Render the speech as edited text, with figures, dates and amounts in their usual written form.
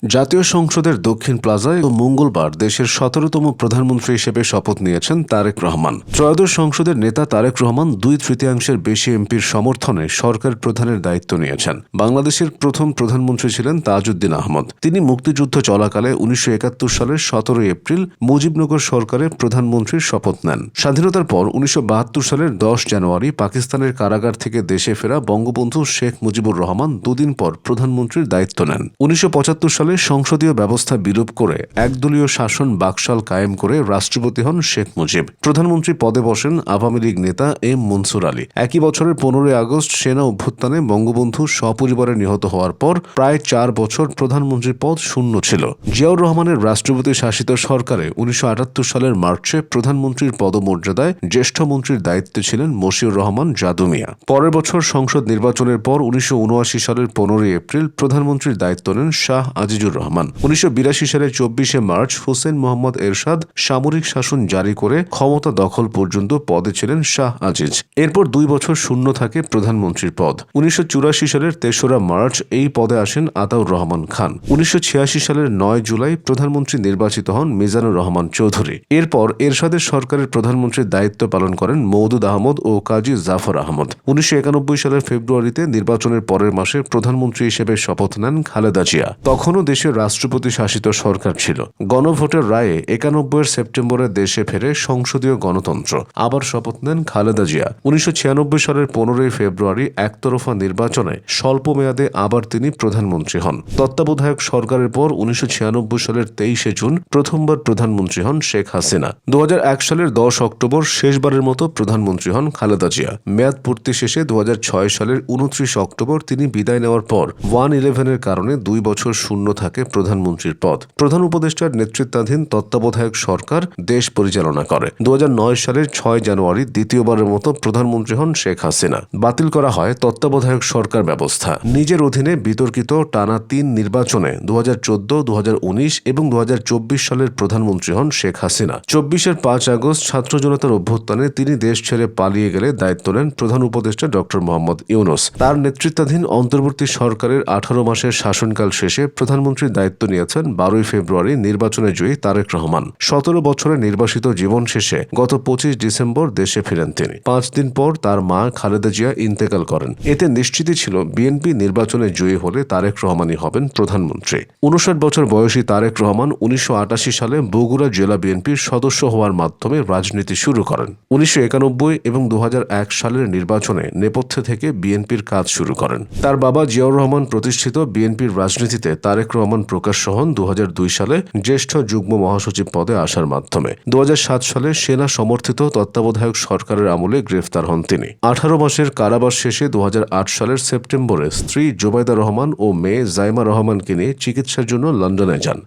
জাতীয় সংসদের দক্ষিণ প্লাজায় মঙ্গলবার দেশের ১৭তম প্রধানমন্ত্রী হিসেবে শপথ নিয়েছেন তারেক রহমান। ত্রয়োদশ সংসদের নেতা তারেক রহমান ২/৩ বেশি এমপির সমর্থনে সরকার প্রধানের দায়িত্ব নিয়েছেন। বাংলাদেশের প্রথম প্রধানমন্ত্রী ছিলেন তাজউদ্দিন আহমদ। তিনি মুক্তিযুদ্ধ চলাকালে ১৯৭১ সালের ১৭ এপ্রিল মুজিবনগর সরকারের প্রধানমন্ত্রীর শপথ নেন। স্বাধীনতার পর ১৯৭২ সালের ১০ জানুয়ারি পাকিস্তানের কারাগার থেকে দেশে ফেরা বঙ্গবন্ধু শেখ মুজিবুর রহমান দুদিন পর প্রধানমন্ত্রীর দায়িত্ব নেন। ১৯৭৫ সালে সংসদীয় ব্যবস্থা বিলোপ করে একদলীয় শাসন বাকশাল কায়েম করে রাষ্ট্রপতি হন শেখ মুজিব। প্রধানমন্ত্রী পদে বসেন আওয়ামী লীগ নেতা এম মনসুর আলী। একই বছরের ১৫ আগস্ট সেনা অভ্যুত্থানে বঙ্গবন্ধু সপরিবারে নিহত হওয়ার পর প্রায় ৪ বছর প্রধানমন্ত্রীর পদ শূন্য ছিল। জিয়াউর রহমানের রাষ্ট্রপতি শাসিত সরকারে ১৯৭৮ সালের মার্চে প্রধানমন্ত্রীর পদমর্যাদায় জ্যেষ্ঠ মন্ত্রীর দায়িত্বে ছিলেন মশিউর রহমান জাদু মিয়া। পরের বছর সংসদ নির্বাচনের পর ১৯৭৯ সালের ১৫ এপ্রিল প্রধানমন্ত্রীর দায়িত্ব নেন শাহ আজিজুর রহমান। ১৯৮২ সালের ২৪ মার্চ হোসেন মোহাম্মদ এরশাদ সামরিক শাসন জারি করে ক্ষমতা দখল পর্যন্ত পদে ছিলেন শাহ আজিজ। এরপর ২ বছর শূন্য থাকে প্রধানমন্ত্রীর পদ। ১৯৮৪ সালের ৩রা মার্চ এই পদে আসেন আতাউর রহমান খান। ১৯৮৬ সালের ৯ জুলাই প্রধানমন্ত্রী নির্বাচিত হন মিজানুর রহমান চৌধুরী। এরপর এরশাদের সরকারের প্রধানমন্ত্রীর দায়িত্ব পালন করেন মওদুদ আহমদ ও কাজী জাফর আহমদ। ১৯৯১ সালের ফেব্রুয়ারিতে নির্বাচনের পরের মাসে প্রধানমন্ত্রী হিসেবে শপথ নেন খালেদা জিয়া। তখনও দেশের রাষ্ট্রপতি শাসিত সরকার ছিল। গণভোটের রায়ে ৯১ সেপ্টেম্বরে দেশে ফেরে সংসদীয় গণতন্ত্র। আবার শপথ নেন খালেদা জিয়া। ১৯৯৬ সালের ১৫ ফেব্রুয়ারি একতরফা নির্বাচনে স্বল্প মেয়াদে আবার তিনি প্রধানমন্ত্রী হন। তত্ত্বাবধায়ক সরকারের পর ১৯৯৬ সালের ২৩ জুন প্রথমবার প্রধানমন্ত্রী হন শেখ হাসিনা। ২০০১ সালের ১০ অক্টোবর শেষবারের মতো প্রধানমন্ত্রী হন খালেদা জিয়া। মেয়াদ পূর্তি শেষে ২০০৬ সালের ২৯ অক্টোবর তিনি বিদায় নেওয়ার পর 1-11-এর কারণে ২ বছর শূন্য থাকে প্রধানমন্ত্রীর পদ। প্রধান উপদেষ্টার নেতৃত্বাধীন তত্ত্বাবধায়ক সরকার দেশ পরিচালনা করে। ২০০৯ সালের ৬ জানুয়ারি দ্বিতীয়বারের মতো প্রধানমন্ত্রী হন শেখ হাসিনা। বাতিল করা হয় তত্ত্বাবধায়ক সরকার ব্যবস্থা। নিজের অধীনে বিতর্কিত টানা ৩ নির্বাচনে ২০১৪, ২০১৯ এবং ২০২৪ সালের প্রধানমন্ত্রী হন শেখ হাসিনা। ২৪-এর ৫ আগস্ট ছাত্র জনতার অভ্যুত্থানে তিনি দেশ ছেড়ে পালিয়ে গেলে দায়িত্ব নেন প্রধান উপদেষ্টা ড মোহাম্মদ ইউনূস। তার নেতৃত্বাধীন অন্তর্বর্তী সরকারের ১৮ মাসের শাসনকাল শেষে প্রধানমন্ত্রীর দায়িত্ব নিয়েছেন ১২ ফেব্রুয়ারি নির্বাচনে জয়ী তারেক রহমান। ১৭ বছরে নির্বাসিত জীবন শেষে গত ২৫ ডিসেম্বর দেশে ফিরেন তিনি। ৫ দিন পর তার মা খালেদা জিয়া ইন্তেকাল করেন। এতে নিশ্চিতই ছিল বিএনপি নির্বাচনে জয়ী হলে তারেক রহমানই হবেন প্রধানমন্ত্রী। ৫৯ বছর বয়সী তারেক রহমান ১৯৮৮ সালে বগুড়া জেলা বিএনপির সদস্য হওয়ার মাধ্যমে রাজনীতি শুরু করেন। ১৯৯১ এবং ২০০১ সালের নির্বাচনে নেপথ্যে থেকে বিএনপির কাজ শুরু করেন। তার বাবা জিয়াউর রহমান প্রতিষ্ঠিত বিএনপির রাজনীতিতে তারেক রহমান প্রকাশ্য হন ২০০২ সালে জ্যেষ্ঠ যুগ্ম মহাসচিব পদে আসার মাধ্যমে। ২০০৭ সালে সেনা সমর্থিত তত্ত্বাবধায়ক সরকারের আমলে গ্রেফতার হন তিনি। ১৮ মাসের কারাবাস শেষে ২০০৮ সালের সেপ্টেম্বরে স্ত্রী জোবাইদা রহমান ও মেয়ে জাইমা রহমানকে নিয়ে চিকিৎসার জন্য লন্ডনে যান।